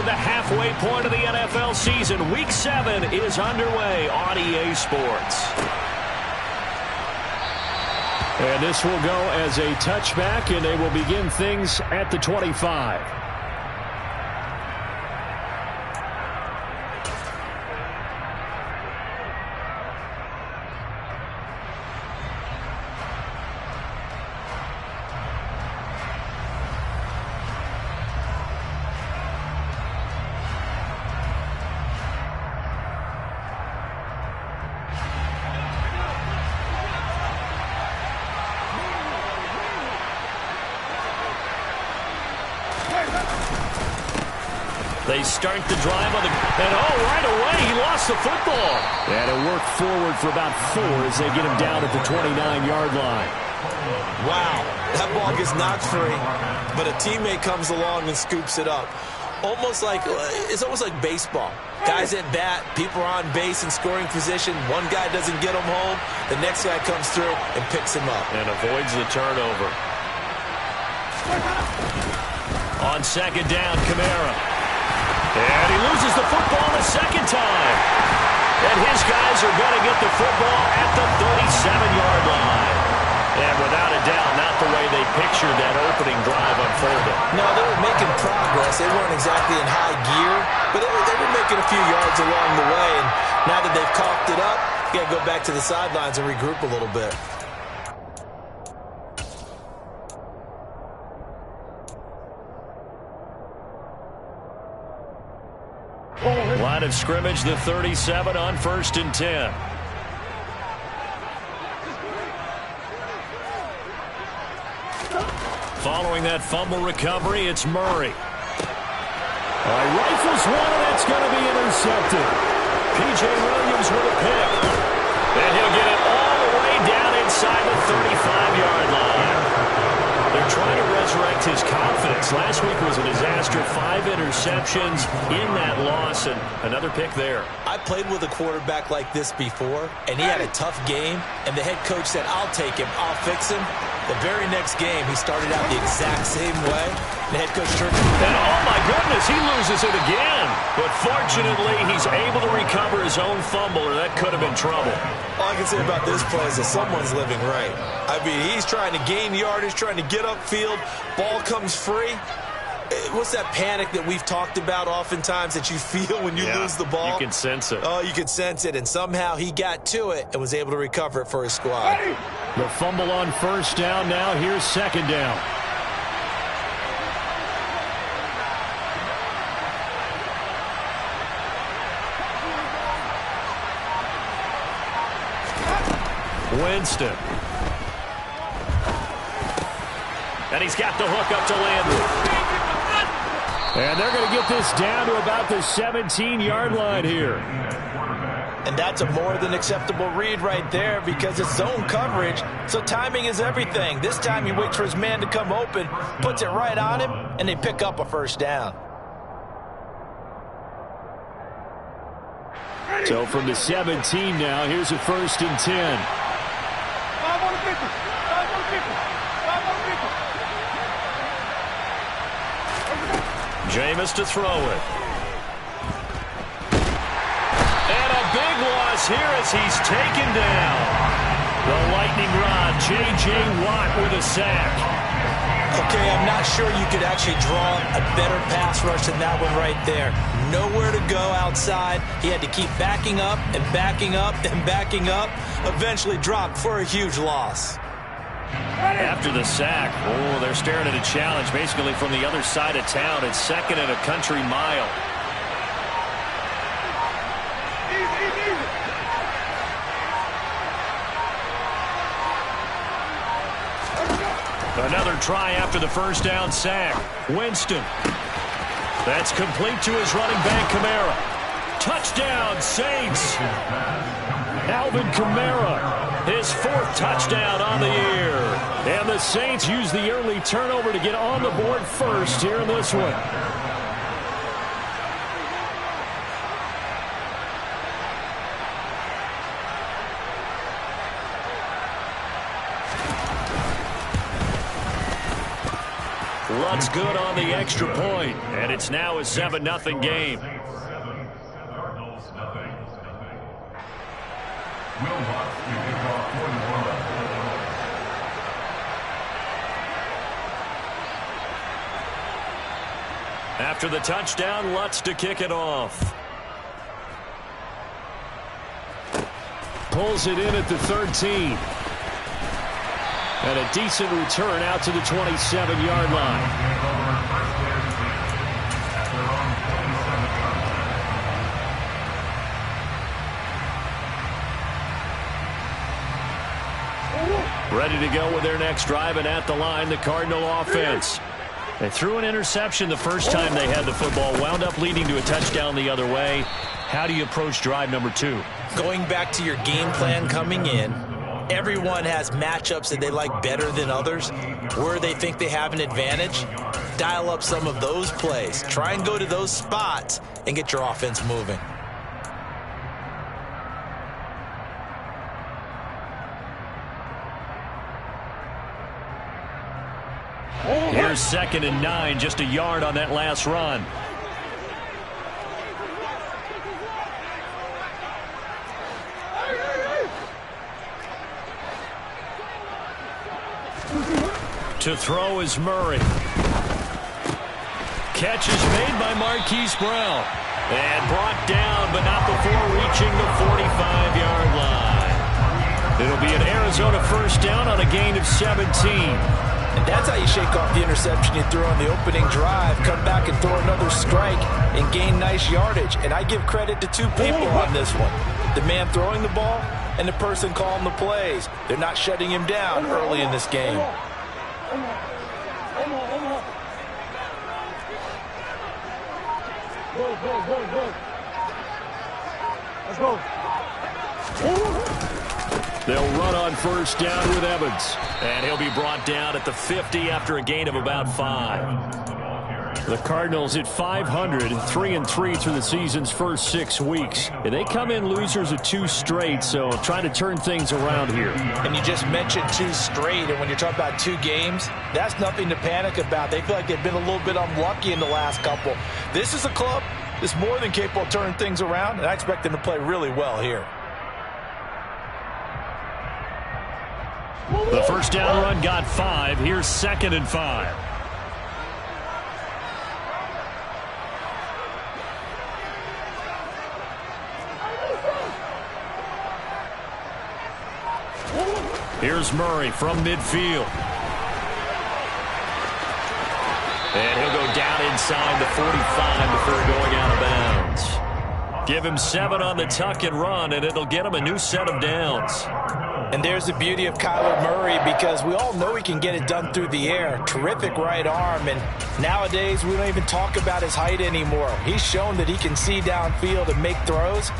toward the halfway point of the NFL season. Week 7 is underway on EA Sports. And this will go as a touchback, and they will begin things at the 25. They start the drive on the... And right away, he lost the football. And it worked forward for about 4 as they get him down at the 29-yard line. Wow, that ball gets knocked free, but a teammate comes along and scoops it up. It's almost like baseball. Guys at bat, people are on base in scoring position. One guy doesn't get him home. The next guy comes through and picks him up. And avoids the turnover. On second down, Kamara. And he loses the football the second time. And his guys are going to get the football at the 37-yard line. And without a doubt, not the way they pictured that opening drive unfolded. No, they were making progress. They weren't exactly in high gear, but they were making a few yards along the way. And now that they've coughed it up, you got to go back to the sidelines and regroup a little bit. Line of scrimmage, the 37 on 1st and 10. Following that fumble recovery, it's Murray. Rifles one, and it's going to be intercepted. P.J. Williams with a pick. And he'll get it all the way down inside the 35-yard line. They're trying to resurrect his confidence. Last week was a disaster. 5 interceptions in that loss, and another pick there. I played with a quarterback like this before, and he had a tough game, and the head coach said, I'll take him, I'll fix him. The very next game, he started out the exact same way. The head coach turned and oh my goodness, he loses it again. But fortunately, he's able to recover his own fumble, or that could have been trouble. All I can say about this play is that someone's living right. I mean, he's trying to gain yardage, trying to get upfield. Ball comes free. What's that panic that we've talked about oftentimes that you feel when you lose the ball? You can sense it. Oh, you can sense it, and somehow he got to it and was able to recover it for his squad. The fumble on 1st down. Now here's 2nd down. Winston. And he's got the hook up to Landry. And they're going to get this down to about the 17-yard line here. And that's a more than acceptable read right there because it's zone coverage, so timing is everything. This time he waits for his man to come open, puts it right on him, and they pick up a 1st down. So from the 17 now, here's a 1st and 10. Jameis to throw it. And a big loss here as he's taken down. The lightning rod, J.J. Watt with a sack. Okay, I'm not sure you could actually draw a better pass rush than that one right there. Nowhere to go outside. He had to keep backing up and backing up and backing up. Eventually dropped for a huge loss. After the sack, they're staring at a challenge basically from the other side of town. It's 2nd and a country mile. Another try after the 1st down sack. Winston. That's complete to his running back, Kamara. Touchdown, Saints. Alvin Kamara, his 4th touchdown on the year. And the Saints use the early turnover to get on the board first here in this one. shot's good on the extra point, and it's now a 7-0 game. After the touchdown, Lutz to kick it off. Pulls it in at the 13. And a decent return out to the 27-yard line. Ready to go with their next drive, and at the line, the Cardinal offense. They threw an interception the first time they had the football, wound up leading to a touchdown the other way. How do you approach drive number 2? Going back to your game plan coming in, everyone has matchups that they like better than others, where they think they have an advantage. Dial up some of those plays. Try and go to those spots and get your offense moving. Here's 2nd and 9, just a yard on that last run. To throw is Murray. Catch is made by Marquise Brown. And brought down, but not before reaching the 45-yard line. It'll be an Arizona first down on a gain of 17. And that's how you shake off the interception you threw on the opening drive. Come back and throw another strike and gain nice yardage. And I give credit to two people on this one. The man throwing the ball and the person calling the plays. They're not shutting him down early in this game. Let's go. They'll run on first down with Evans. And he'll be brought down at the 50 after a gain of about 5. The Cardinals at 500, 3-3 through the season's first 6 weeks. And they come in losers of 2 straight, so trying to turn things around here. And you just mentioned 2 straight, and when you're talking about 2 games, that's nothing to panic about. They feel like they've been a little bit unlucky in the last couple. This is a club that's more than capable of turning things around, and I expect them to play really well here. The first down run got 5. Here's 2nd and 5. Here's Murray from midfield. And he'll go down inside the 45 before going out of bounds. Give him 7 on the tuck and run, and it'll get him a new set of downs. And there's the beauty of Kyler Murray, because we all know he can get it done through the air. Terrific right arm, and nowadays we don't even talk about his height anymore. He's shown that he can see downfield and make throws,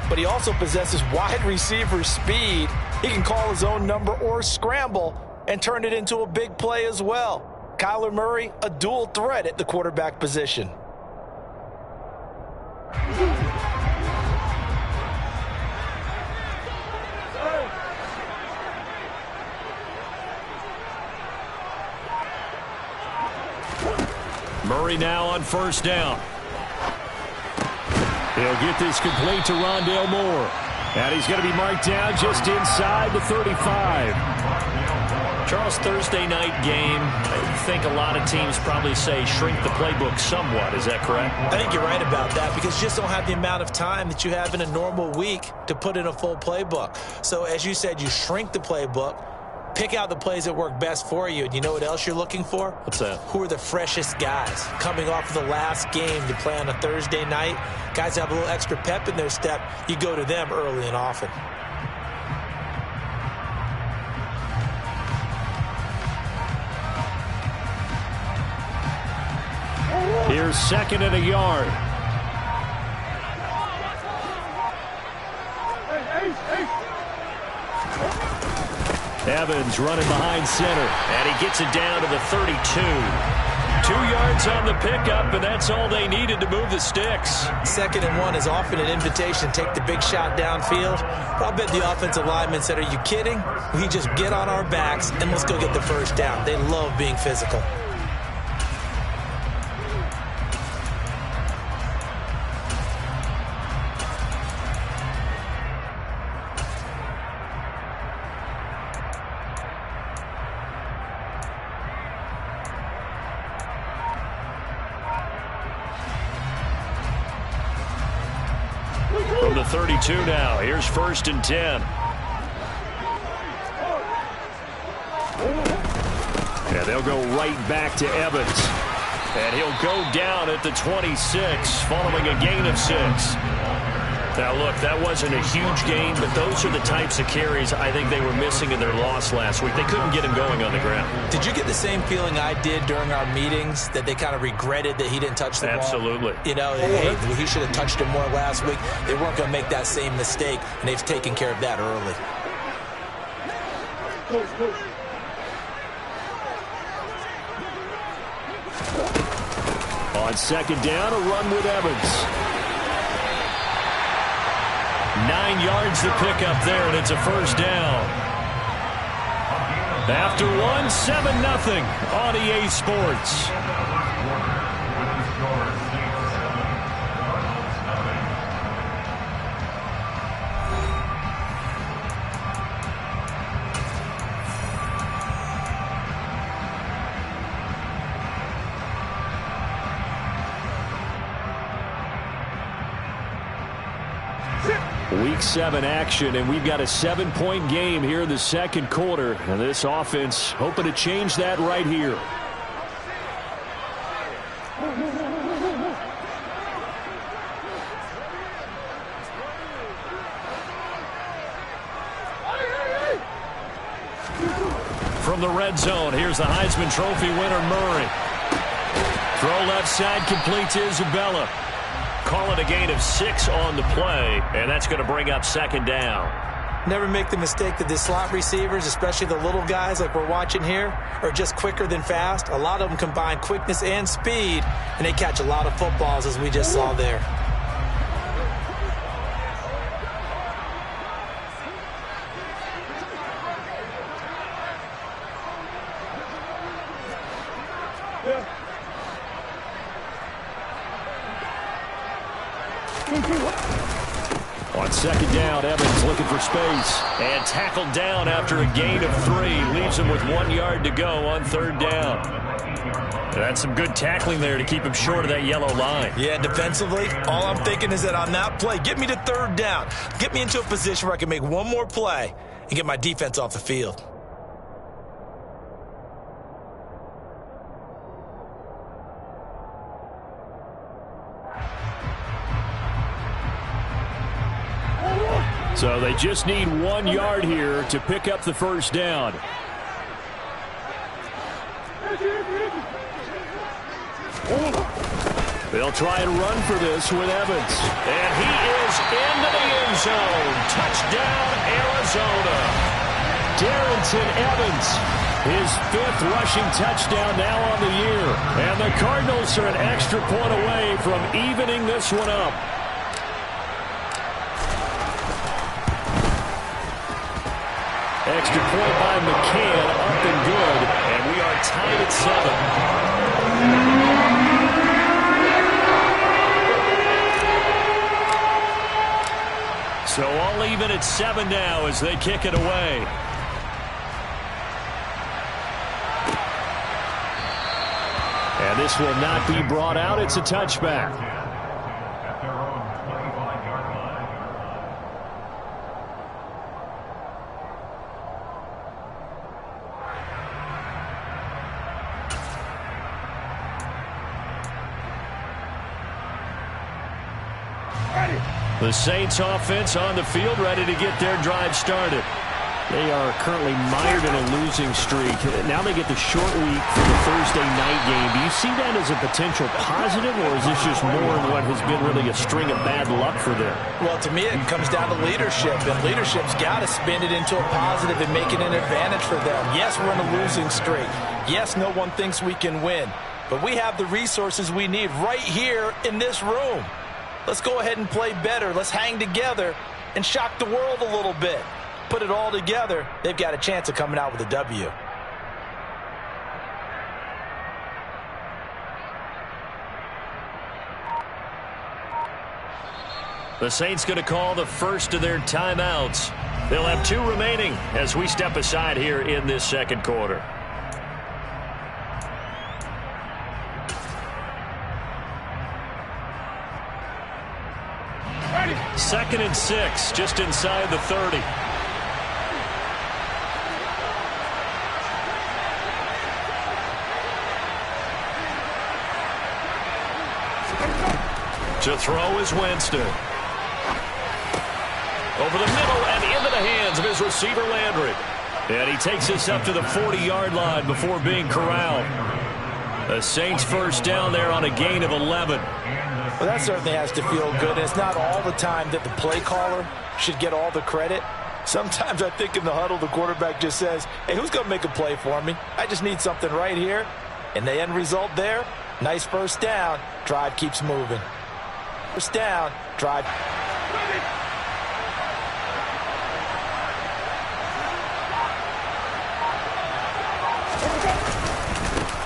but he also possesses wide receiver speed. He can call his own number or scramble and turn it into a big play as well. Kyler Murray, a dual threat at the quarterback position. Murray now on first down. He'll get this complete to Rondale Moore. And he's going to be marked down just inside the 35. Charles, Thursday night game, I think a lot of teams probably say shrink the playbook somewhat. Is that correct? I think you're right about that, because you just don't have the amount of time that you have in a normal week to put in a full playbook. So as you said, you shrink the playbook, pick out the plays that work best for you. And you know what else you're looking for? What's that? Who are the freshest guys coming off of the last game to play on a Thursday night? Guys have a little extra pep in their step. You go to them early and often. Here's 2nd and a yard. Evans running behind center, and he gets it down to the 32. 2 yards on the pickup, and that's all they needed to move the sticks. 2nd and 1 is often an invitation. Take the big shot downfield. I'll bet the offensive linemen said, are you kidding? We just get on our backs, and let's go get the first down. They love being physical. 32 now. Here's 1st and 10. Yeah, they'll go right back to Evans. And he'll go down at the 26 following a gain of 6. Now, look, that wasn't a huge gain, but those are the types of carries I think they were missing in their loss last week. They couldn't get him going on the ground. Did you get the same feeling I did during our meetings, that they kind of regretted that he didn't touch the ball? Absolutely. You know, hey, he should have touched it more last week. They weren't going to make that same mistake, and they've taken care of that early. On 2nd down, a run with Evans. 9 yards to pick up there, and it's a 1st down. After 1, 7-0 on EA Sports. Week 7 action, and we've got a 7-point game here in the 2nd quarter. And this offense hoping to change that right here. From the red zone, here's the Heisman Trophy winner, Murray. Throw left side, complete to Isabella. Call it a gain of 6 on the play, and that's going to bring up 2nd down. Never make the mistake that the slot receivers, especially the little guys like we're watching here, are just quicker than fast. A lot of them combine quickness and speed, and they catch a lot of footballs, as we just saw there. On 2nd down, Evans looking for space. And tackled down after a gain of 3. Leaves him with 1 yard to go on 3rd down. That's some good tackling there to keep him short of that yellow line. Yeah, defensively, all I'm thinking is that on that play, get me to 3rd down. Get me into a position where I can make one more play and get my defense off the field. So they just need 1 yard here to pick up the 1st down. They'll try and run for this with Evans. And he is into the end zone. Touchdown, Arizona. Darrington Evans, his 5th rushing touchdown now on the year. And the Cardinals are an extra point away from evening this one up. Extra point by McCann, up and good, and we are tied at 7. So all even at 7 now as they kick it away. And this will not be brought out. It's a touchback. The Saints offense on the field, ready to get their drive started. They are currently mired in a losing streak. Now they get the short week for the Thursday night game. Do you see that as a potential positive, or is this just more of what has been really a string of bad luck for them? Well, to me, it comes down to leadership, and leadership's got to spin it into a positive and make it an advantage for them. Yes, we're in a losing streak. Yes, no one thinks we can win, but we have the resources we need right here in this room. Let's go ahead and play better. Let's hang together and shock the world a little bit. Put it all together, they've got a chance of coming out with a W. The Saints going to call the first of their timeouts. They'll have 2 remaining as we step aside here in this 2nd quarter. Ready. 2nd and 6, just inside the 30. To throw is Winston. Over the middle and into the hands of his receiver, Landry. And he takes this up to the 40-yard line before being corralled. The Saints first down there on a gain of 11. Well, that certainly has to feel good. And it's not all the time that the play caller should get all the credit. Sometimes I think in the huddle, the quarterback just says, hey, who's going to make a play for me? I just need something right here. And the end result there, nice first down. Drive keeps moving. First down, drive.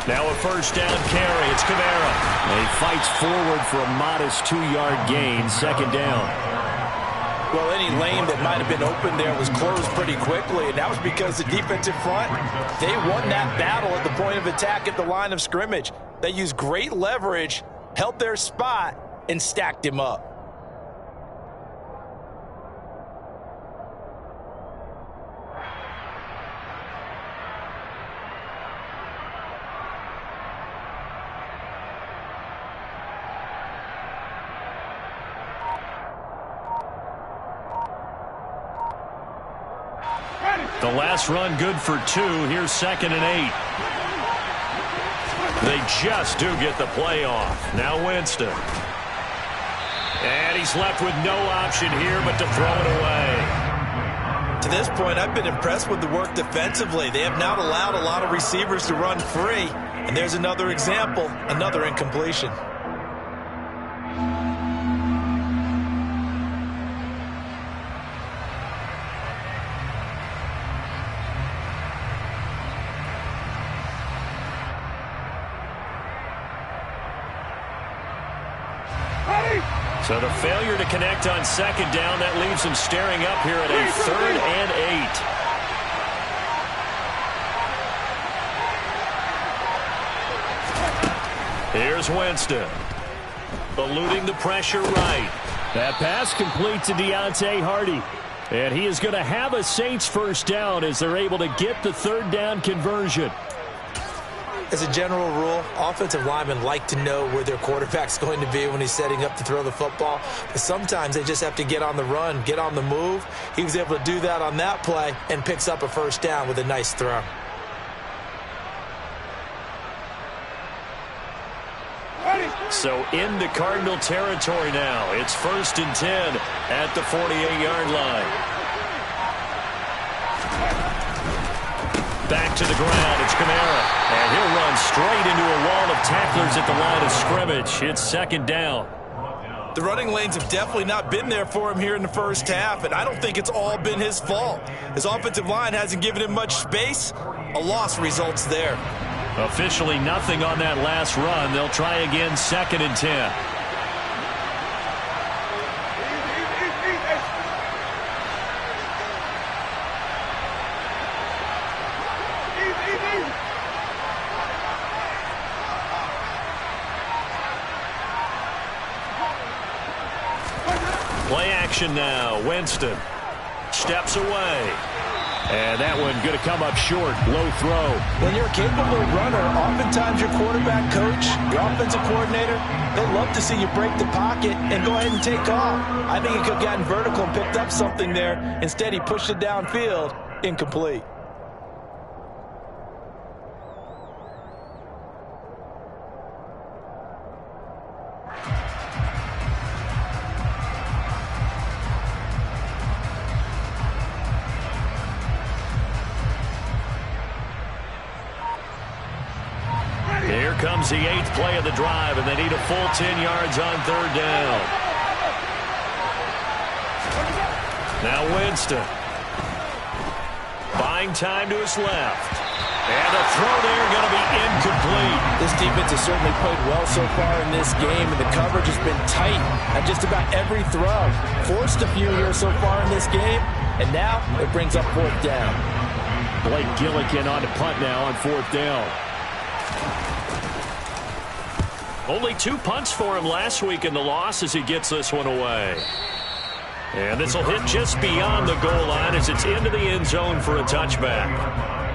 Now a first down carry. It's Kamara. And he fights forward for a modest 2-yard gain. 2nd down. Well, any lane that might have been open there was closed pretty quickly, and that was because the defensive front, they won that battle at the point of attack at the line of scrimmage. They used great leverage, held their spot, and stacked him up. The last run good for 2. Here's 2nd and 8. They just do get the play off. Now Winston. And he's left with no option here but to throw it away. To this point, I've been impressed with the work defensively. They have not allowed a lot of receivers to run free. And there's another example, another incompletion. So the failure to connect on 2nd down, that leaves him staring up here at a 3rd and 8. Here's Winston. Eluding the pressure right. That pass complete to Deontay Hardy. And he is going to have a Saints first down as they're able to get the 3rd down conversion. As a general rule, offensive linemen like to know where their quarterback's going to be when he's setting up to throw the football. But sometimes they just have to get on the run, get on the move. He was able to do that on that play and picks up a first down with a nice throw. So into Cardinal territory now. It's 1st and 10 at the 48-yard line. Back to the ground. It's Kamara. And he'll run straight into a wall of tacklers at the line of scrimmage. It's 2nd down. The running lanes have definitely not been there for him here in the first half, and I don't think it's all been his fault. His offensive line hasn't given him much space. A loss results there. Officially nothing on that last run. They'll try again, 2nd and 10. Play action now. Winston steps away. And that one going to come up short. Low throw. When you're a capable runner, oftentimes your quarterback coach, your offensive coordinator, they love to see you break the pocket and go ahead and take off. I think he could have gotten vertical and picked up something there. Instead, he pushed it downfield. Incomplete. Here comes the 8th play of the drive, and they need a full 10 yards on 3rd down. Now Winston. Buying time to his left. And a throw there going to be incomplete. This defense has certainly played well so far in this game, and the coverage has been tight at just about every throw. Forced a few here so far in this game, and now it brings up 4th down. Blake Gillikin on to punt now on 4th down. Only 2 punts for him last week in the loss as he gets this one away. And this will hit just beyond the goal line as it's into the end zone for a touchback.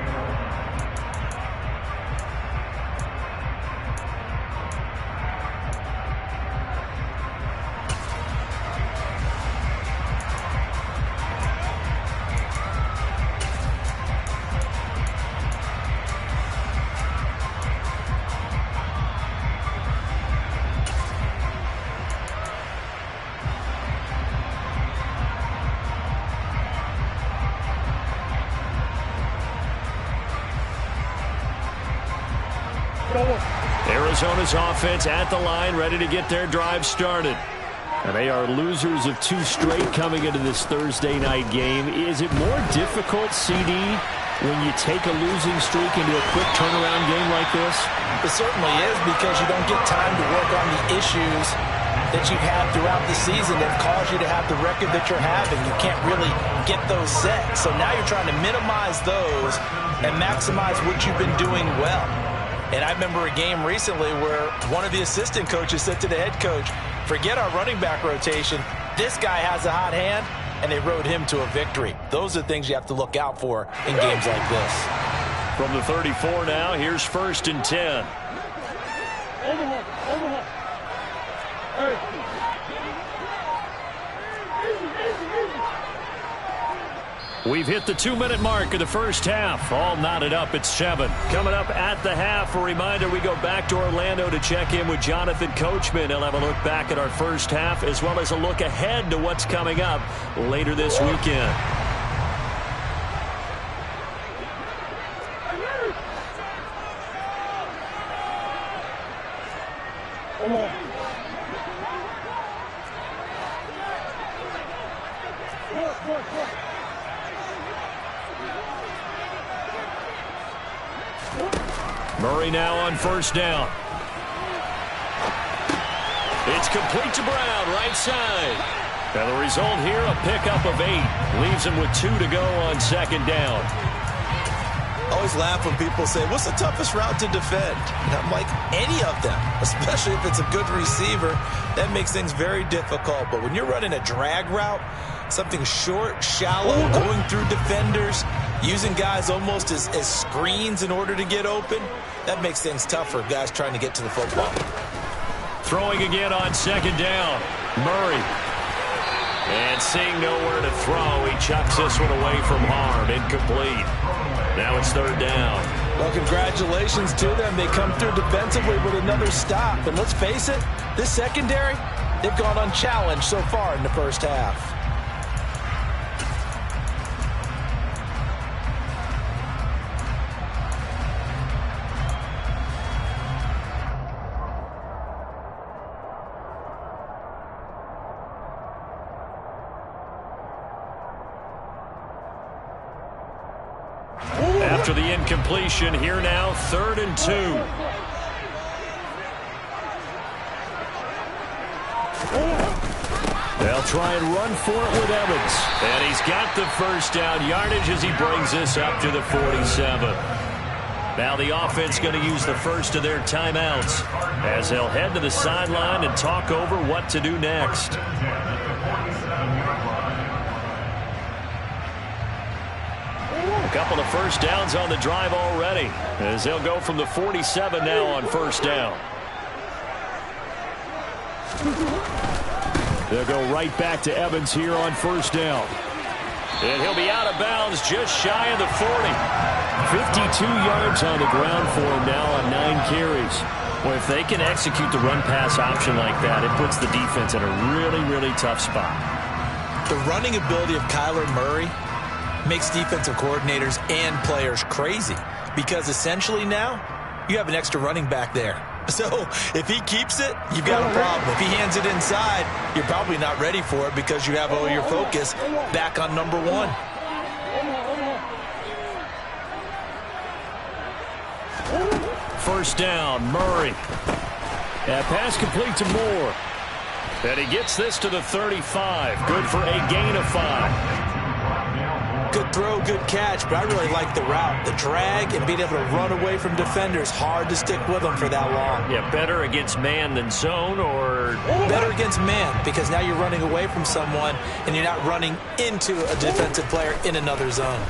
Arizona's offense at the line, ready to get their drive started. And they are losers of 2 straight coming into this Thursday night game. Is it more difficult, CD, when you take a losing streak into a quick turnaround game like this? It certainly is, because you don't get time to work on the issues that you've had throughout the season that cause you to have the record that you're having. You can't really get those set. So now you're trying to minimize those and maximize what you've been doing well. And I remember a game recently where one of the assistant coaches said to the head coach, forget our running back rotation. This guy has a hot hand, and they rode him to a victory. Those are the things you have to look out for in games like this. From the 34 now, here's 1st and 10. We've hit the 2-minute mark of the first half. All knotted up at 7. Coming up at the half, a reminder, we go back to Orlando to check in with Jonathan Coachman. He'll have a look back at our first half as well as a look ahead to what's coming up later this weekend. Murray now on 1st down. It's complete to Brown, right side. And the result here, a pickup of 8. Leaves him with 2 to go on 2nd down. Always laugh when people say, what's the toughest route to defend? And I'm like, any of them, especially if it's a good receiver. That makes things very difficult. But when you're running a drag route, something short, shallow, going through defenders, using guys almost as screens in order to get open, that makes things tougher, guys trying to get to the football. Throwing again on 2nd down. Murray. And seeing nowhere to throw, he chucks this one away from harm. Incomplete. Now it's 3rd down. Well, congratulations to them. They come through defensively with another stop. And let's face it, this secondary, they've gone unchallenged so far in the first half. After the incompletion, here now, 3rd and 2. They'll try and run for it with Evans. And he's got the first down yardage as he brings this up to the 47. Now the offense going to use the first of their timeouts as they'll head to the sideline and talk over what to do next. A couple of first downs on the drive already as they'll go from the 47 now on 1st down. They'll go right back to Evans here on 1st down. And he'll be out of bounds just shy of the 40. 52 yards on the ground for him now on 9 carries. Well, if they can execute the run-pass option like that, it puts the defense in a really, really tough spot. The running ability of Kyler Murray makes defensive coordinators and players crazy because essentially now you have an extra running back there. So if he keeps it, you've got a problem. If he hands it inside, you're probably not ready for it because you have all your focus back on number 1. First down, Murray. That pass complete to Moore. And he gets this to the 35. Good for a gain of 5. Good throw, good catch, but I really like the route. The drag and being able to run away from defenders, hard to stick with them for that long. Yeah, better against man than zone, or? Better against man, because now you're running away from someone and you're not running into a defensive player in another zone.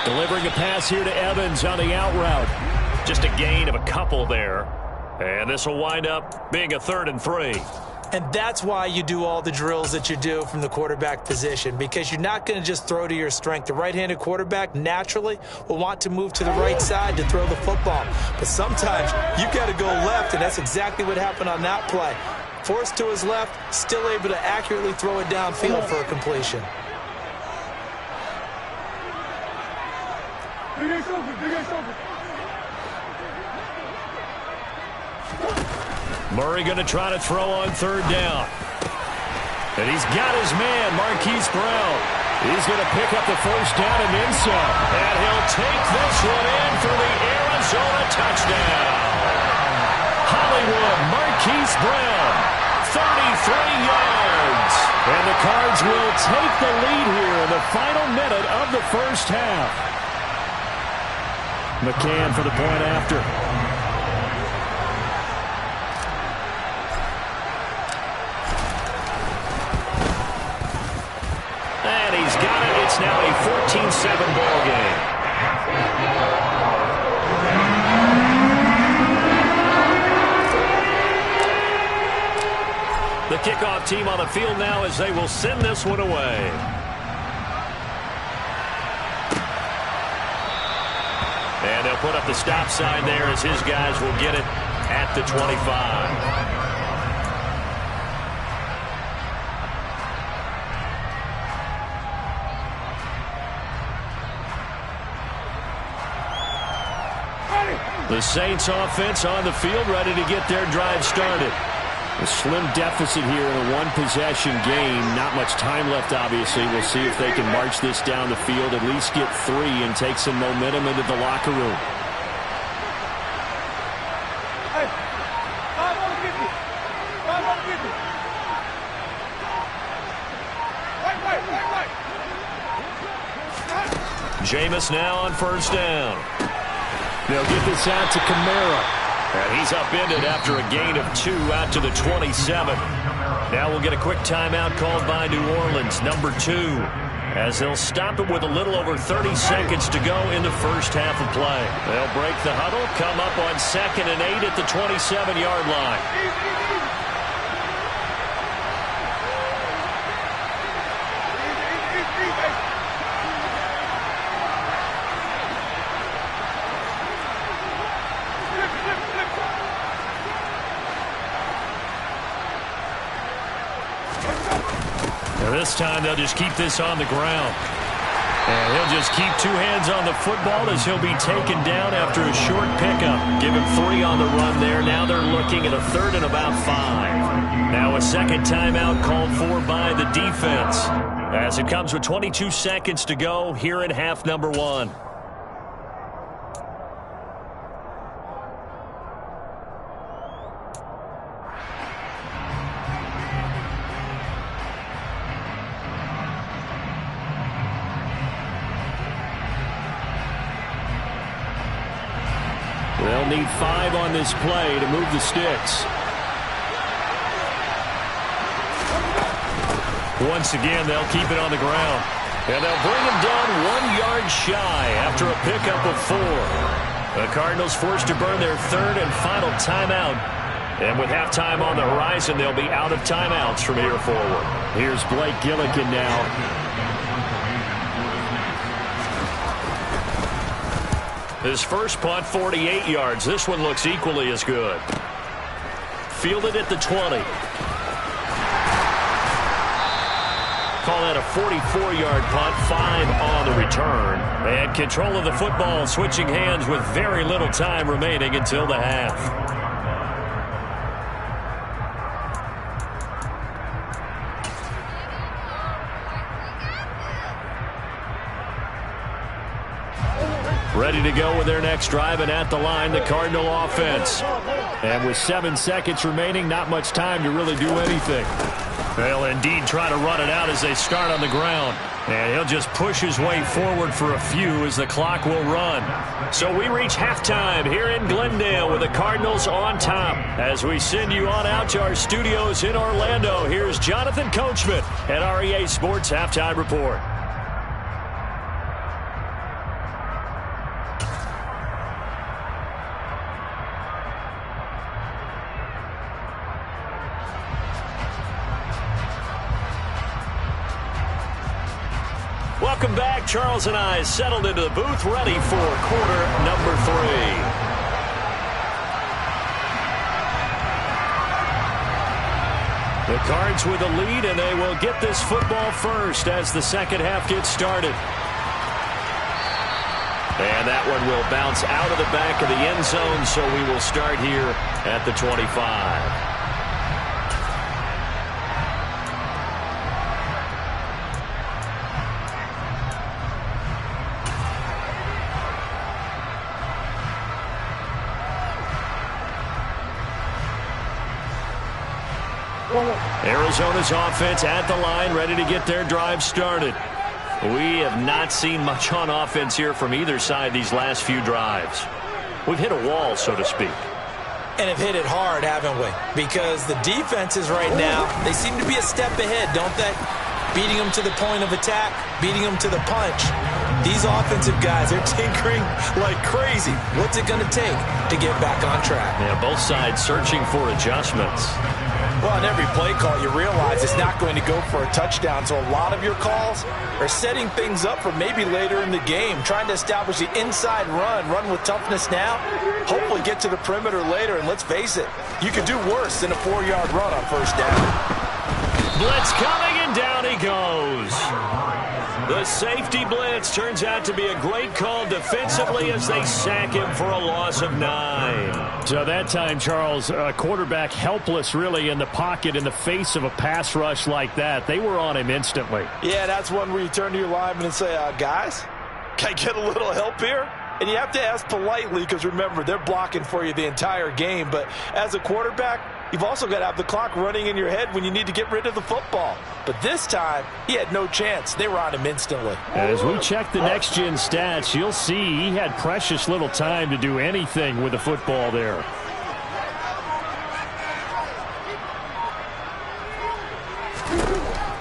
Delivering a pass here to Evans on the out route. Just a gain of a couple there. And this will wind up being a 3rd and 3. And that's why you do all the drills that you do from the quarterback position, because you're not going to just throw to your strength. The right-handed quarterback naturally will want to move to the right side to throw the football. But sometimes you've got to go left, and that's exactly what happened on that play. Forced to his left, still able to accurately throw it downfield for a completion. Murray going to try to throw on 3rd down. And he's got his man, Marquise Brown. He's going to pick up the 1st down and then some. And he'll take this one in for the Arizona touchdown. Hollywood, Marquise Brown, 33 yards. And the Cards will take the lead here in the final minute of the 1st half. McCann for the point after. And he's got it. It's now a 14-7 ball game. The kickoff team on the field now as they will send this one away. And they'll put up the stop sign there as his guys will get it at the 25. The Saints offense on the field, ready to get their drive started. A slim deficit here in a one-possession game. Not much time left, obviously. We'll see if they can march this down the field, at least get 3 and take some momentum into the locker room. Jameis now on 1st down. They'll get this out to Kamara. And he's upended after a gain of 2 out to the 27. Now we'll get a quick timeout called by New Orleans, number 2, as they'll stop it with a little over 30 seconds to go in the 1st half of play. They'll break the huddle, come up on 2nd and 8 at the 27-yard line. This time they'll just keep this on the ground. And he'll just keep 2 hands on the football as he'll be taken down after a short pickup. Give him 3 on the run there. Now they're looking at a 3rd and about 5. Now a second timeout called for by the defense, as it comes with 22 seconds to go here in half number 1. They'll need 5 on this play to move the sticks. Once again, they'll keep it on the ground. And they'll bring him down 1 yard shy after a pickup of 4. The Cardinals forced to burn their 3rd and final timeout. And with halftime on the horizon, they'll be out of timeouts from here forward. Here's Blake Gillikin now. His first punt, 48 yards. This one looks equally as good. Fielded at the 20. Call that a 44-yard punt, 5 on the return. And control of the football, switching hands with very little time remaining until the half. Ready to go with their next drive, and at the line, the Cardinal offense. And with 7 seconds remaining, not much time to really do anything. They'll indeed try to run it out as they start on the ground. And he'll just push his way forward for a few as the clock will run. So we reach halftime here in Glendale with the Cardinals on top. As we send you on out to our studios in Orlando, here's Jonathan Coachman at REA Sports Halftime Report. Welcome back. Charles and I settled into the booth, ready for quarter number 3. The Cards with a lead, and they will get this football first as the second half gets started. And that one will bounce out of the back of the end zone, so we will start here at the 25. Arizona's offense at the line, ready to get their drive started. We have not seen much on offense here from either side these last few drives. We've hit a wall, so to speak. And have hit it hard, haven't we? Because the defenses right now, they seem to be a step ahead, don't they? Beating them to the point of attack, beating them to the punch. These offensive guys, they're tinkering like crazy. What's it going to take to get back on track? Yeah, both sides searching for adjustments. Well, in every play call, you realize it's not going to go for a touchdown, so a lot of your calls are setting things up for maybe later in the game, trying to establish the inside run with toughness now, hopefully get to the perimeter later, and let's face it, you could do worse than a 4-yard run on first down. Blitz coming, and down he goes. The safety blitz turns out to be a great call defensively as they sack him for a loss of 9. So that time, Charles, quarterback helpless really in the pocket in the face of a pass rush like that. They were on him instantly. Yeah, that's one where you turn to your lineman and say, guys, can I get a little help here? And you have to ask politely because, remember, they're blocking for you the entire game. But as a quarterback, you've also got to have the clock running in your head when you need to get rid of the football. But this time, he had no chance. They were on him instantly. As we check the next-gen stats, you'll see he had precious little time to do anything with the football there.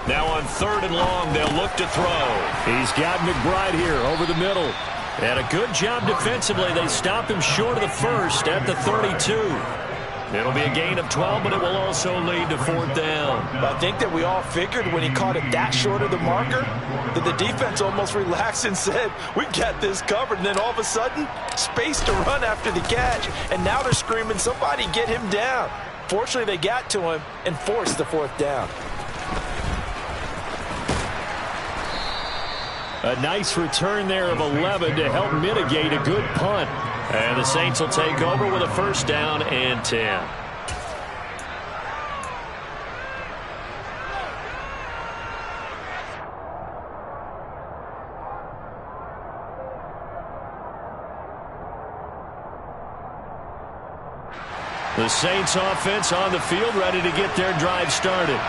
Now on 3rd and long, they'll look to throw. He's got McBride here over the middle. And a good job defensively. They stop him short of the first at the 32. It'll be a gain of 12, but it will also lead to 4th down. I think that we all figured when he caught it that short of the marker that the defense almost relaxed and said, we got this covered. And then all of a sudden, space to run after the catch. And now they're screaming, somebody get him down. Fortunately, they got to him and forced the 4th down. A nice return there of 11 to help mitigate a good punt. And the Saints will take over with a 1st down and 10. The Saints offense on the field, ready to get their drive started.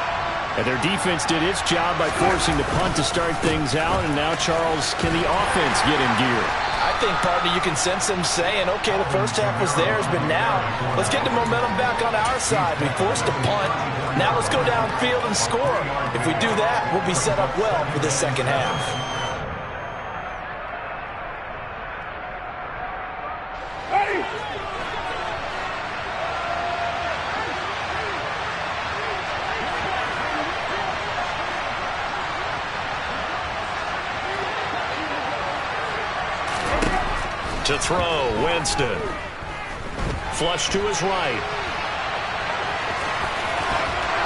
And their defense did its job by forcing the punt to start things out. And now, Charles, can the offense get in gear? I think, partner, you can sense them saying, okay, the first half was theirs, but now let's get the momentum back on our side. We forced a punt. Now let's go downfield and score. If we do that, we'll be set up well for the second half. To throw, Winston. Flush to his right.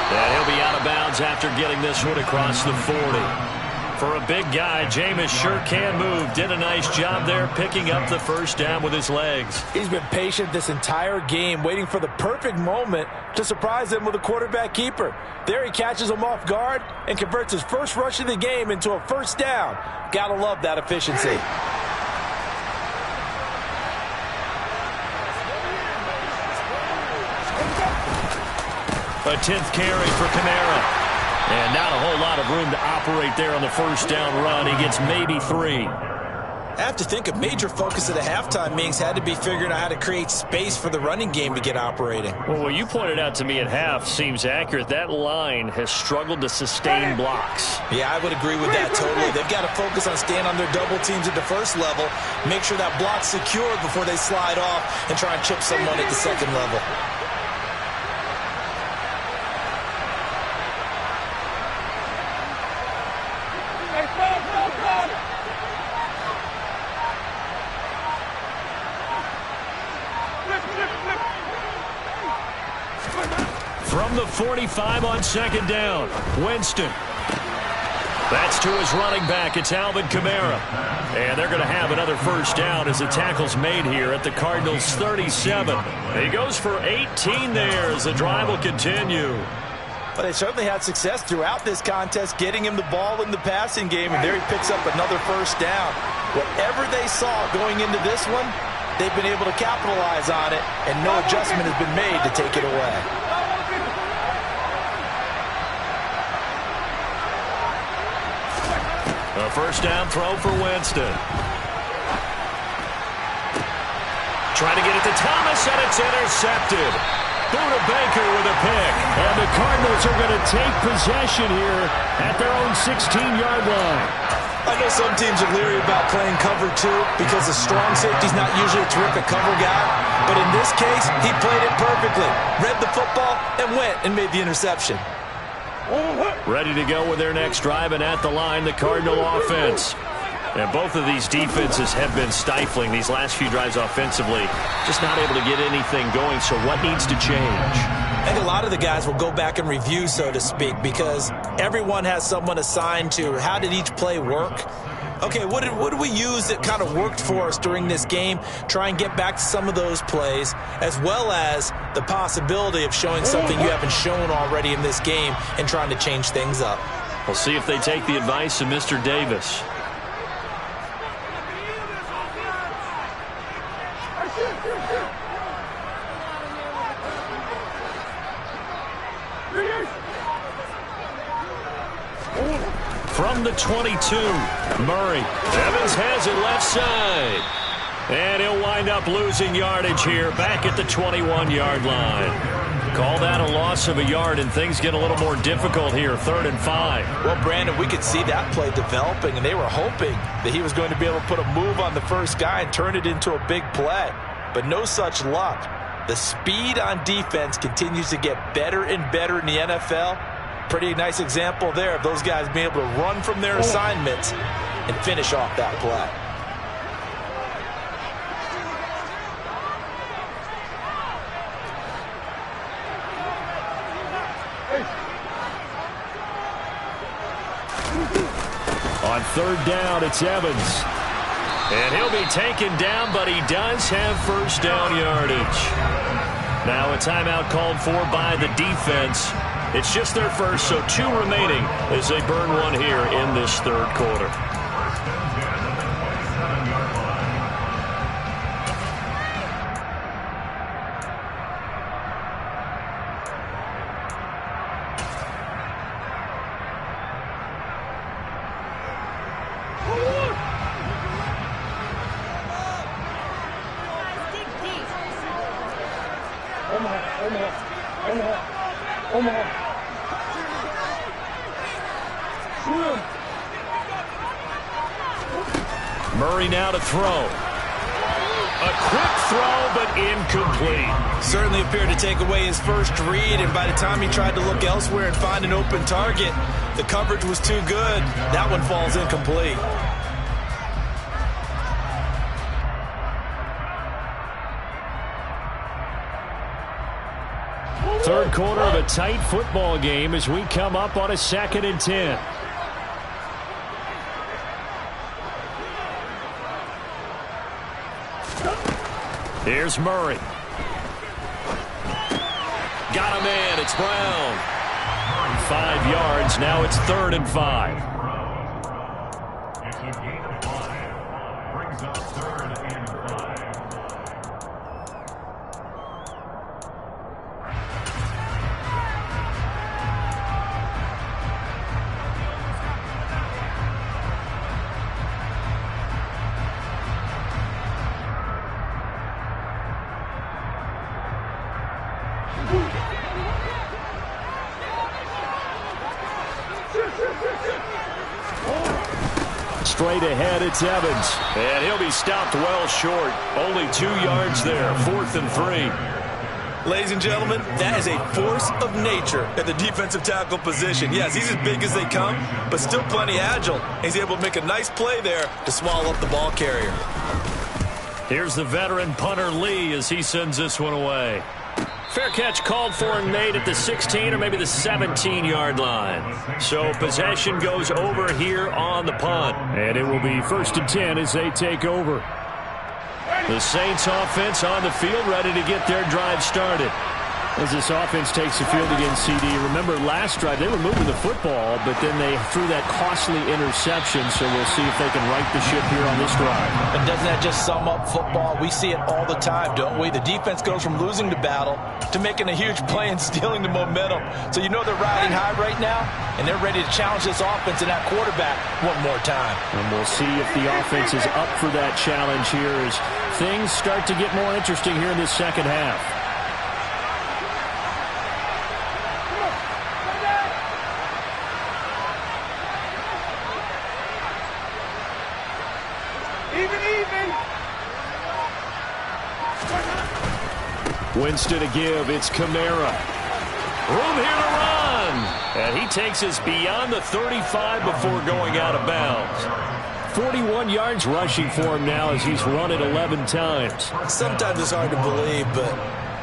And he'll be out of bounds after getting this one across the 40. For a big guy, Jameis sure can move. Did a nice job there picking up the 1st down with his legs. He's been patient this entire game, waiting for the perfect moment to surprise them with a quarterback keeper. There he catches him off guard and converts his first rush of the game into a 1st down. Gotta love that efficiency. A 10th carry for Kamara. And not a whole lot of room to operate there on the first down run. He gets maybe 3. I have to think a major focus of the halftime meetings had to be figuring out how to create space for the running game to get operating. Well, what you pointed out to me at half seems accurate. That line has struggled to sustain blocks. Yeah, I would agree with that totally. They've got to focus on staying on their double teams at the first level, make sure that block's secured before they slide off and try and chip someone at the second level. From the 45 on second down, Winston. That's to his running back. It's Alvin Kamara. And they're going to have another first down as the tackle's made here at the Cardinals' 37. He goes for 18 there as the drive will continue. But they certainly had success throughout this contest, getting him the ball in the passing game, and there he picks up another first down. Whatever they saw going into this one, they've been able to capitalize on it, and no adjustment has been made to take it away. A first down throw for Winston. Trying to get it to Thomas, and it's intercepted. Buda Baker with a pick. And the Cardinals are going to take possession here at their own 16-yard line. I know some teams are leery about playing cover 2 because the strong safety's not usually a terrific cover guy. But in this case, he played it perfectly. Read the football and went and made the interception. Ready to go with their next drive, and at the line, the Cardinal offense. And both of these defenses have been stifling these last few drives offensively. Just not able to get anything going, so what needs to change? I think a lot of the guys will go back and review, so to speak, because everyone has someone assigned to how did each play work. Okay, what did we use that kind of worked for us during this game? Try and get back to some of those plays, as well as the possibility of showing something you haven't shown already in this game and trying to change things up. We'll see if they take the advice of Mr. Davis. From the 22, Murray. Evans has it left side. And he'll wind up losing yardage here back at the 21-yard line. Call that a loss of a yard, and things get a little more difficult here, 3rd and 5. Well, Brandon, we could see that play developing, and they were hoping that he was going to be able to put a move on the first guy and turn it into a big play. But no such luck. The speed on defense continues to get better and better in the NFL. Pretty nice example there of those guys being able to run from their assignments and finish off that play. On 3rd down, it's Evans. And he'll be taken down, but he does have first down yardage. Now a timeout called for by the defense. It's just their first, so 2 remaining as they burn one here in this 3rd quarter. Murray now to throw. A quick throw, but incomplete. Certainly appeared to take away his first read, and by the time he tried to look elsewhere and find an open target, the coverage was too good. That one falls incomplete. Third quarter of a tight football game as we come up on a 2nd and 10. Here's Murray. Got a man. It's Brown. 5 yards. Now it's 3rd and 5. Straight ahead, it's Evans. And he'll be stopped well short. Only 2 yards there. 4th and 3. Ladies and gentlemen, that is a force of nature at the defensive tackle position. Yes, he's as big as they come, but still plenty agile. He's able to make a nice play there to swallow up the ball carrier. Here's the veteran punter Lee as he sends this one away. Fair catch called for and made at the 16 or maybe the 17-yard line. So possession goes over here on the punt. And it will be 1st and 10 as they take over. The Saints offense on the field ready to get their drive started. As this offense takes the field against CD, remember last drive they were moving the football, but then they threw that costly interception, so we'll see if they can right the ship here on this drive. And doesn't that just sum up football? We see it all the time, don't we? The defense goes from losing the battle to making a huge play and stealing the momentum. So you know they're riding high right now, and they're ready to challenge this offense and that quarterback one more time. And we'll see if the offense is up for that challenge here as things start to get more interesting here in this second half. Winston to give. It's Kamara. Room here to run. And he takes us beyond the 35 before going out of bounds. 41 yards rushing for him now as he's run it 11 times. Sometimes it's hard to believe, but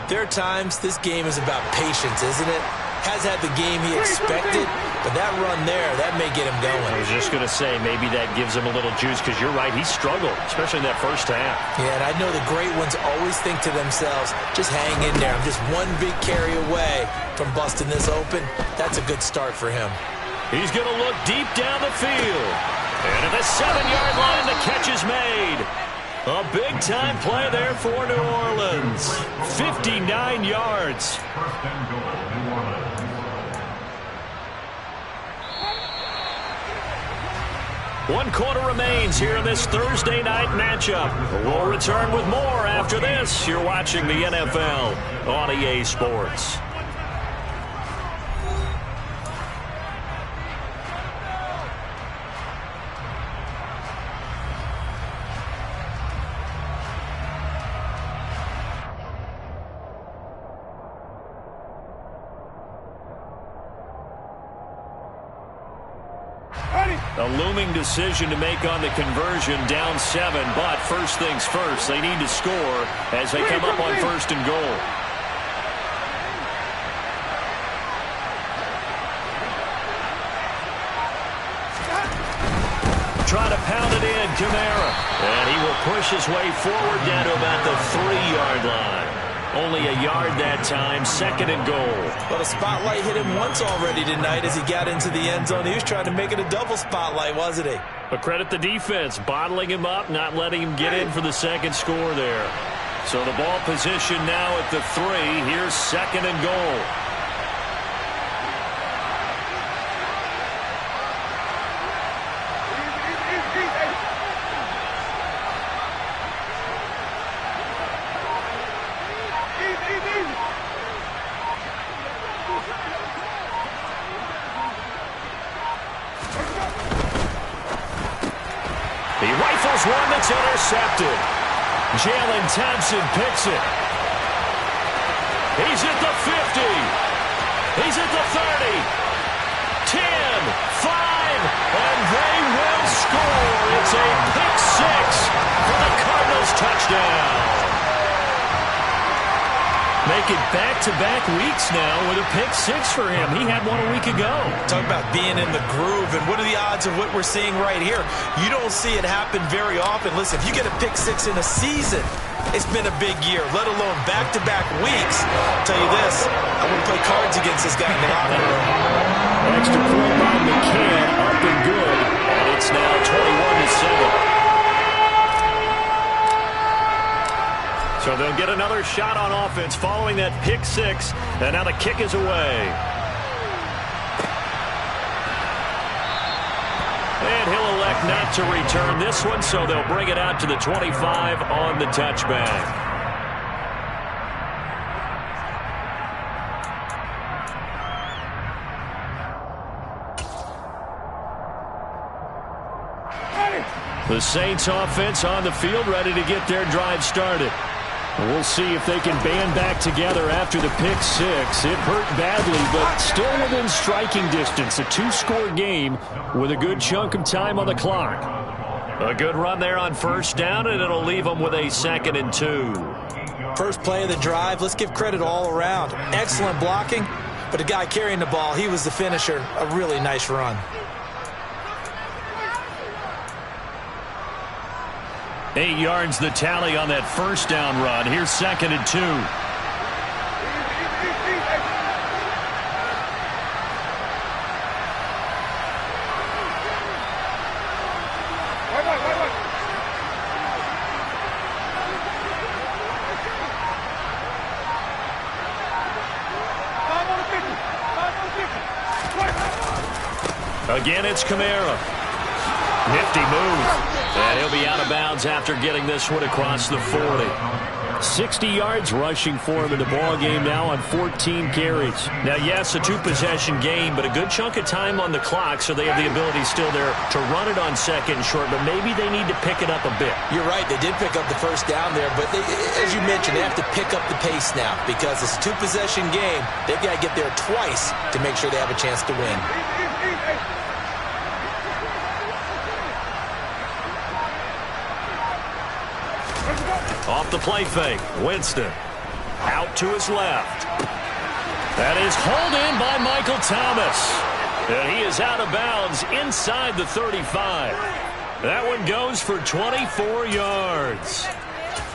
there are times this game is about patience, isn't it? Has had the game he expected, but that run there, that may get him going. I was just going to say, maybe that gives him a little juice, because you're right, he struggled, especially in that first half. Yeah, and I know the great ones always think to themselves, just hang in there. I'm just one big carry away from busting this open. That's a good start for him. He's going to look deep down the field. And at the 7-yard line, the catch is made. A big-time play there for New Orleans. 59 yards. One quarter remains here in this Thursday night matchup. We'll return with more after this. You're watching the NFL on EA Sports. A looming decision to make on the conversion, down 7, but first things first, they need to score as they come up on 1st and goal. Try to pound it in, Kamara. And he will push his way forward down to about the 3-yard line. Only a yard that time, 2nd and goal. Well, the spotlight hit him once already tonight as he got into the end zone. He was trying to make it a double spotlight, wasn't he? But credit the defense, bottling him up, not letting him get in for the second score there. So the ball position now at the 3. Here's 2nd and goal. He rifles one that's intercepted. Jalen Thompson picks it. He's at the 50. He's at the 30. 10, 5, and they will score. It's a pick 6 for the Cardinals touchdown. Make it back-to-back weeks now with a pick 6 for him. He had one a week ago. Talk about being in the groove, and what are the odds of what we're seeing right here? You don't see it happen very often. Listen, if you get a pick 6 in a season, it's been a big year, let alone back-to-back weeks. I'll tell you this, I wouldn't play cards against this guy in the locker room. Extra point by McCann, up and good. And it's now 21-7. So they'll get another shot on offense following that pick 6, and now the kick is away. And he'll elect not to return this one, so they'll bring it out to the 25 on the touchback. The Saints offense on the field, ready to get their drive started. We'll see if they can band back together after the pick six. It hurt badly, but still within striking distance. A two-score game with a good chunk of time on the clock. A good run there on first down, and it'll leave them with a 2nd and 2. First play of the drive, let's give credit all around. Excellent blocking, but the guy carrying the ball, he was the finisher. A really nice run. 8 yards the tally on that first down run. Here's 2nd and 2. Again, it's Kamara. Nifty move. And he'll be out of bounds after getting this one across the 40. 60 yards rushing for him in the ball game now on 14 carries. Now, yes, a two-possession game, but a good chunk of time on the clock, so they have the ability still there to run it on 2nd and short, but maybe they need to pick it up a bit. You're right, they did pick up the first down there, but as you mentioned, they have to pick up the pace now because it's a two-possession game. They've got to get there twice to make sure they have a chance to win. Off the play fake, Winston. Out to his left. That is hauled in by Michael Thomas. And he is out of bounds inside the 35. That one goes for 24 yards.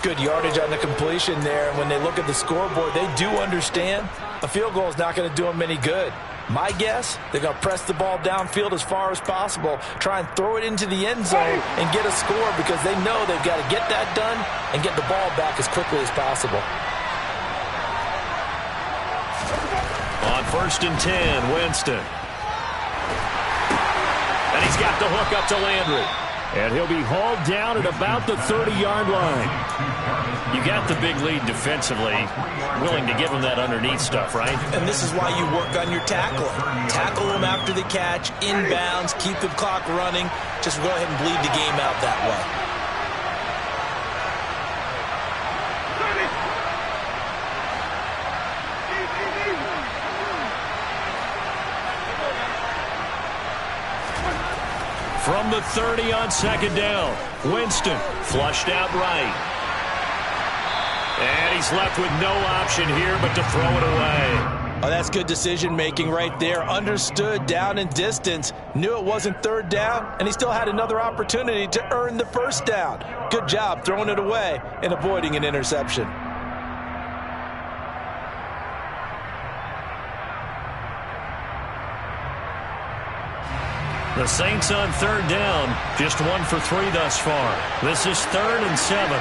Good yardage on the completion there. And when they look at the scoreboard, they do understand a field goal is not going to do them any good. My guess, they're going to press the ball downfield as far as possible, try and throw it into the end zone and get a score because they know they've got to get that done and get the ball back as quickly as possible. On 1st and 10, Winston. And he's got the hook up to Landry. And he'll be hauled down at about the 30-yard line. You got the big lead defensively, willing to give them that underneath stuff, right? And this is why you work on your tackling. Tackle them after the catch, inbounds, keep the clock running. Just go ahead and bleed the game out that way. From the 30 on 2nd down, Winston flushed out right. And he's left with no option here but to throw it away. Oh, that's good decision-making right there. Understood down and distance. Knew it wasn't 3rd down, and he still had another opportunity to earn the first down. Good job throwing it away and avoiding an interception. The Saints on 3rd down, just 1 for 3 thus far. This is 3rd and 7.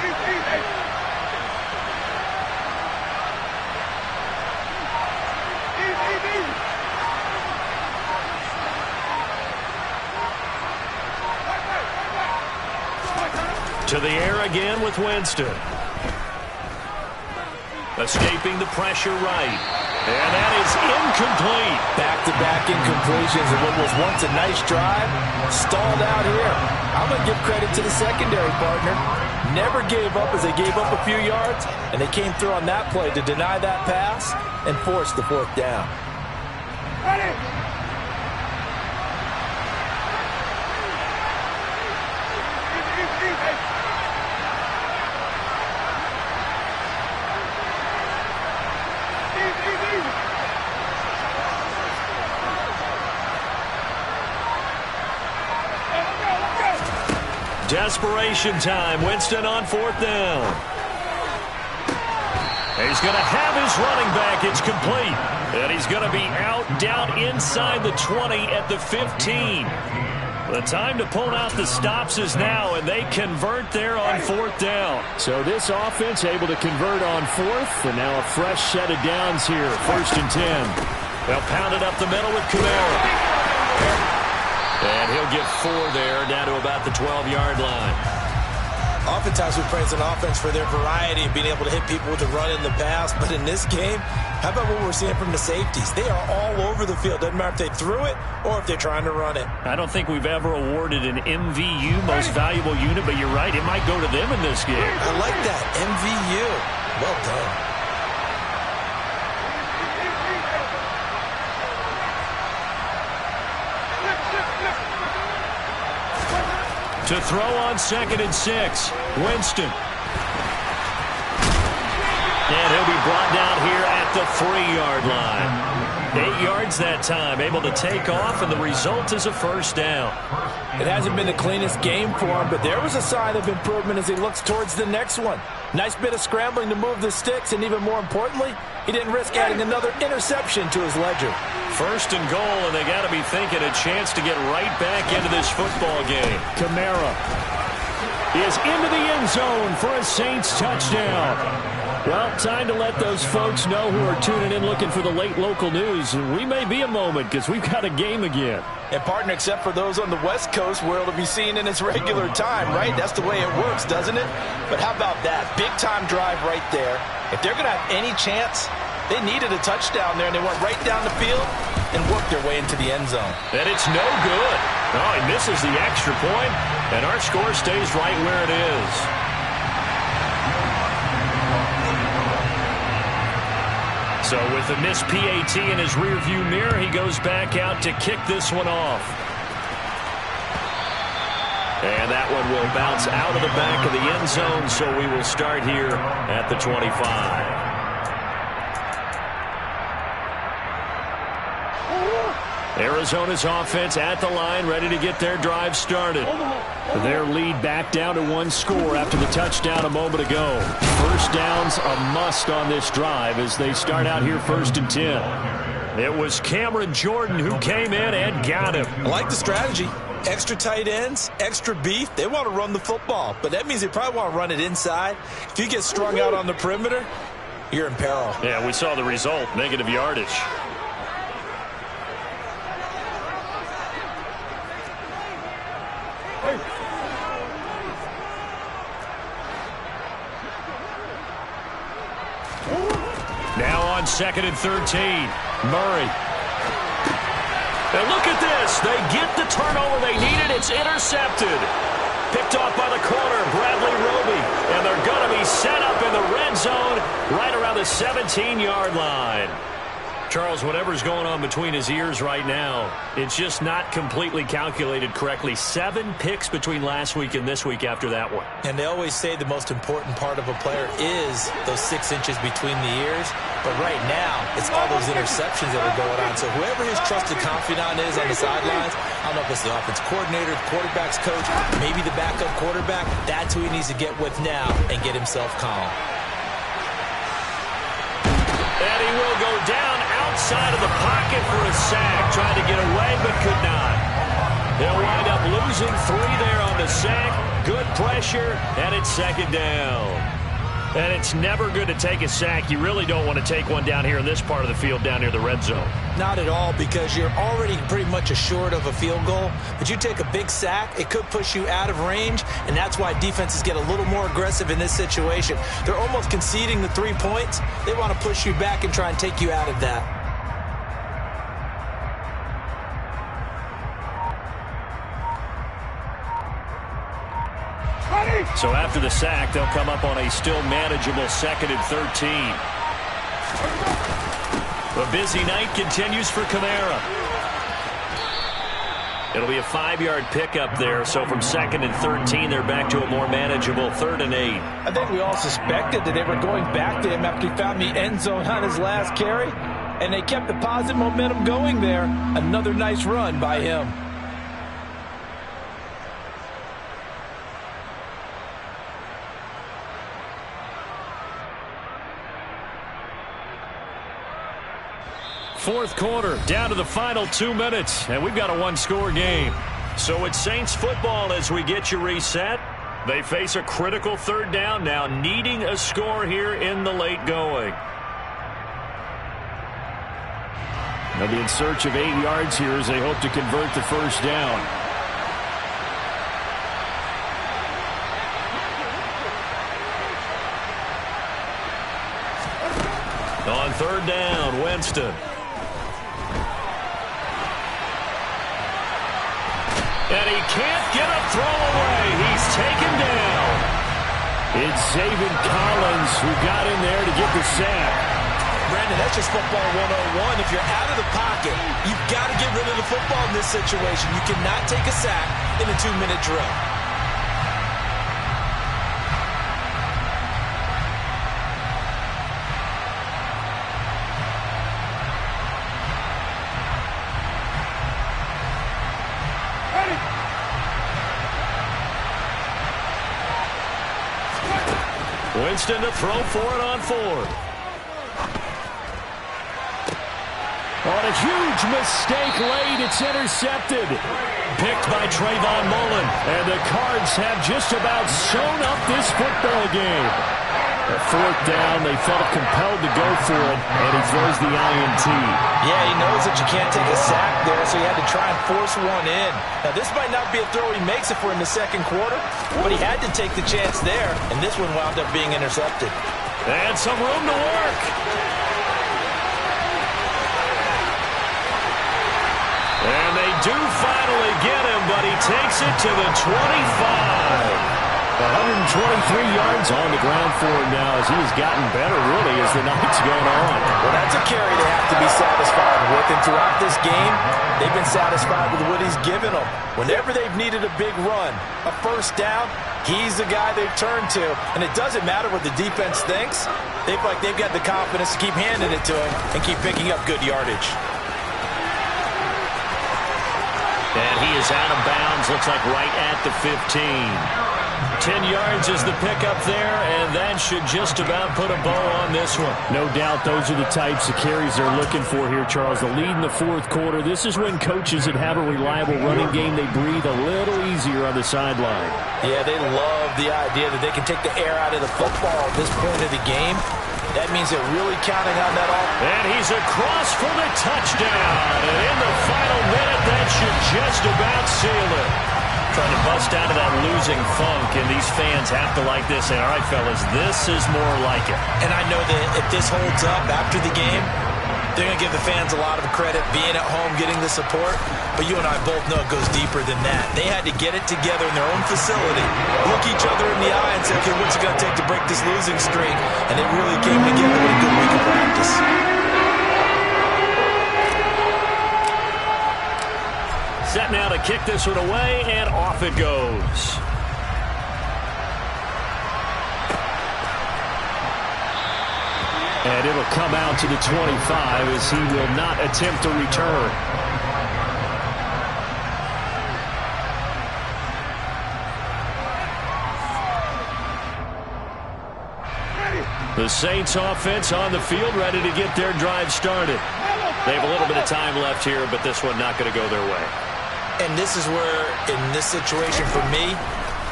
To the air again with Winston. Escaping the pressure right. And that is incomplete. Back-to-back incompletions of what was once a nice drive. Stalled out here. I'm going to give credit to the secondary partner. Never gave up as they gave up a few yards, and they came through on that play to deny that pass and force the 4th down. Ready. Desperation time. Winston on 4th down. He's going to have his running back. It's complete. And he's going to be out down inside the 20 at the 15. The time to pull out the stops is now, and they convert there on 4th down. So this offense able to convert on 4th, and now a fresh set of downs here. 1st and 10. They'll pound it up the middle with Kamara. And he'll get 4 there, down to about the 12-yard line. Oftentimes we praise an offense for their variety and being able to hit people with the run and the pass. But in this game, how about what we're seeing from the safeties? They are all over the field. Doesn't matter if they threw it or if they're trying to run it. I don't think we've ever awarded an MVU, most valuable unit, but you're right. It might go to them in this game. I like that. MVU. Well done. To throw on 2nd and 6, Winston. And he'll be brought down here at the 3-yard line. 8 yards that time, able to take off, and the result is a first down. It hasn't been the cleanest game for him, but there was a sign of improvement as he looks towards the next one. Nice bit of scrambling to move the sticks, and even more importantly, he didn't risk adding another interception to his ledger. 1st and goal, and they got to be thinking a chance to get right back into this football game. Kamara is into the end zone for a Saints touchdown. Well, time to let those folks know who are tuning in looking for the late local news. We may be a moment because we've got a game again. And, partner, except for those on the West Coast where it'll be seen in its regular time, right? That's the way it works, doesn't it? But how about that? Big-time drive right there. If they're going to have any chance, they needed a touchdown there, and they went right down the field and worked their way into the end zone. And it's no good. Oh, he misses the extra point, and our score stays right where it is. So with the missed PAT in his rearview mirror, he goes back out to kick this one off. And that one will bounce out of the back of the end zone, so we will start here at the 25. Arizona's offense at the line, ready to get their drive started. Their lead back down to 1 score after the touchdown a moment ago. First down's a must on this drive as they start out here 1st and 10. It was Cameron Jordan who came in and got him. I like the strategy. Extra tight ends, extra beef. They want to run the football, but that means they probably want to run it inside. If you get strung out on the perimeter, you're in peril. Yeah, we saw the result, negative yardage. Now on 2nd and 13, Murray. And look at this. They get the turnover they needed. It's intercepted. Picked off by the corner, Bradley Roby. And they're going to be set up in the red zone right around the 17-yard line. Charles, whatever's going on between his ears right now, it's just not completely calculated correctly. 7 picks between last week and this week after that one. And they always say the most important part of a player is those 6 inches between the ears. But right now, it's all those interceptions that are going on. So whoever his trusted confidant is on the sidelines, I don't know if it's the offense coordinator, the quarterback's coach, maybe the backup quarterback, that's who he needs to get with now and get himself calm. And he will go down outside of the pocket for a sack. Trying to get away, but could not. They'll wind up losing 3 there on the sack. Good pressure, and it's 2nd down. And it's never good to take a sack. You really don't want to take one down here in this part of the field down near the red zone. Not at all, because you're already pretty much assured of a field goal. But you take a big sack, it could push you out of range, and that's why defenses get a little more aggressive in this situation. They're almost conceding the 3 points. They want to push you back and try and take you out of that. So after the sack, they'll come up on a still manageable 2nd and 13. The busy night continues for Kamara. It'll be a 5-yard pickup there. So from 2nd and 13, they're back to a more manageable 3rd and 8. I think we all suspected that they were going back to him after he found the end zone on his last carry, and they kept the positive momentum going there. Another nice run by him. Fourth quarter, down to the final 2 minutes, and we've got a 1-score game. So it's Saints football as we get you reset. They face a critical 3rd down now, needing a score here in the late going. They'll be in search of 8 yards here as they hope to convert the first down. third down. Winston. And he can't get a throw away. He's taken down. It's Zaven Collins who got in there to get the sack. Brandon, that's just football 101. If you're out of the pocket, you've got to get rid of the football in this situation. You cannot take a sack in a 2-minute drill. Winston to throw for it on 4th. On a huge mistake late, it's intercepted. Picked by Trayvon Mullen. And the Cards have just about sewn up this football game. At 4th down, they felt compelled to go for it, and he throws the INT. Yeah, he knows that you can't take a sack there, so he had to try and force one in. Now, this might not be a throw he makes it for in the second quarter, but he had to take the chance there, and this one wound up being intercepted. And some room to work. And they do finally get him, but he takes it to the 25. 123 yards on the ground for him now as he has gotten better, really, as the night's gone on. Well, that's a carry they have to be satisfied with, and throughout this game, they've been satisfied with what he's given them. Whenever they've needed a big run, a first down, he's the guy they've turned to, and it doesn't matter what the defense thinks. They feel like they've got the confidence to keep handing it to him and keep picking up good yardage. And he is out of bounds, looks like right at the 15. 10 yards is the pickup there, and that should just about put a bow on this one. No doubt those are the types of carries they're looking for here, Charles. The lead in the 4th quarter. This is when coaches that have a reliable running game, they breathe a little easier on the sideline. Yeah, they love the idea that they can take the air out of the football at this point of the game. That means they're really counting on that offense. And he's across for the touchdown. And in the final minute, that should just about seal it. Trying to bust out of that losing funk, and these fans have to like this. And all right, fellas, this is more like it. And I know that if this holds up after the game, they're going to give the fans a lot of credit being at home, getting the support. But you and I both know it goes deeper than that. They had to get it together in their own facility, look each other in the eye and say, okay, what's it going to take to break this losing streak? And it really came together with a good week of practice. Set now to kick this one away, and off it goes. And it'll come out to the 25 as he will not attempt to return. The Saints offense on the field, ready to get their drive started. They have a little bit of time left here, but this one not going to go their way. And this is where, in this situation for me,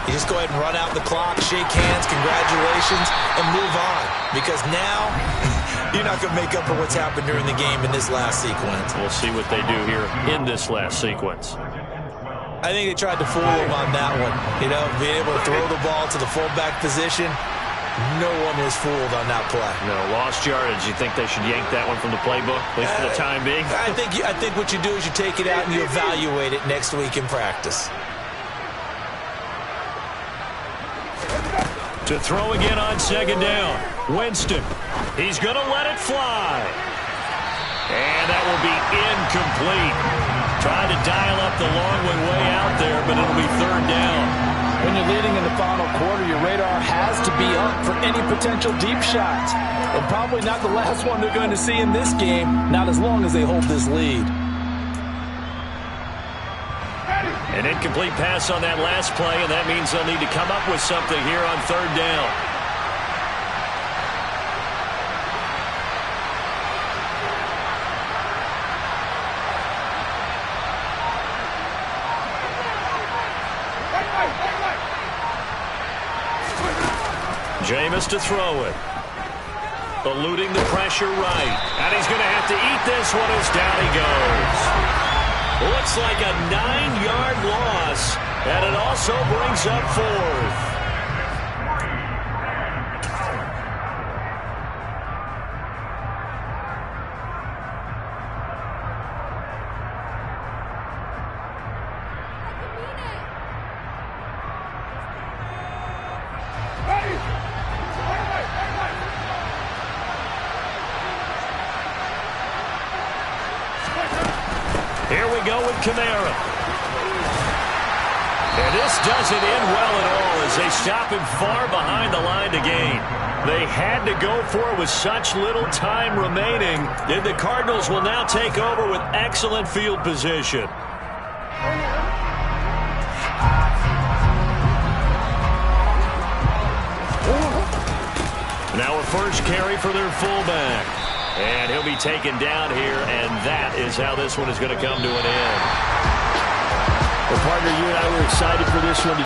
you just go ahead and run out the clock, shake hands, congratulations, and move on. Because now, you're not going to make up for what's happened during the game in this last sequence. We'll see what they do here in this last sequence. I think they tried to fool him on that one. You know, being able to throw the ball to the fullback position. No one was fooled on that play. No, lost yardage. You think they should yank that one from the playbook, at least for the time being? I think what you do is you take it out and you evaluate it next week in practice. To throw again on 2nd down. Winston. He's going to let it fly. And that will be incomplete. Trying to dial up the long way out there, but it'll be 3rd down. When you're leading in the final quarter, your radar has to be up for any potential deep shots. And probably not the last one they're going to see in this game, not as long as they hold this lead. An incomplete pass on that last play, and that means they'll need to come up with something here on 3rd down. Jameis to throw it. Eluding the pressure right. And he's going to have to eat this one as down he goes. Looks like a 9-yard loss. And it also brings up 4th. go with Kamara. And this doesn't end well at all as they stop him far behind the line to gain. They had to go for it with such little time remaining. And the Cardinals will now take over with excellent field position. Now a first carry for their fullback. And he'll be taken down here, and that is how this one is going to come to an end. Well, partner, you and I were excited for this one.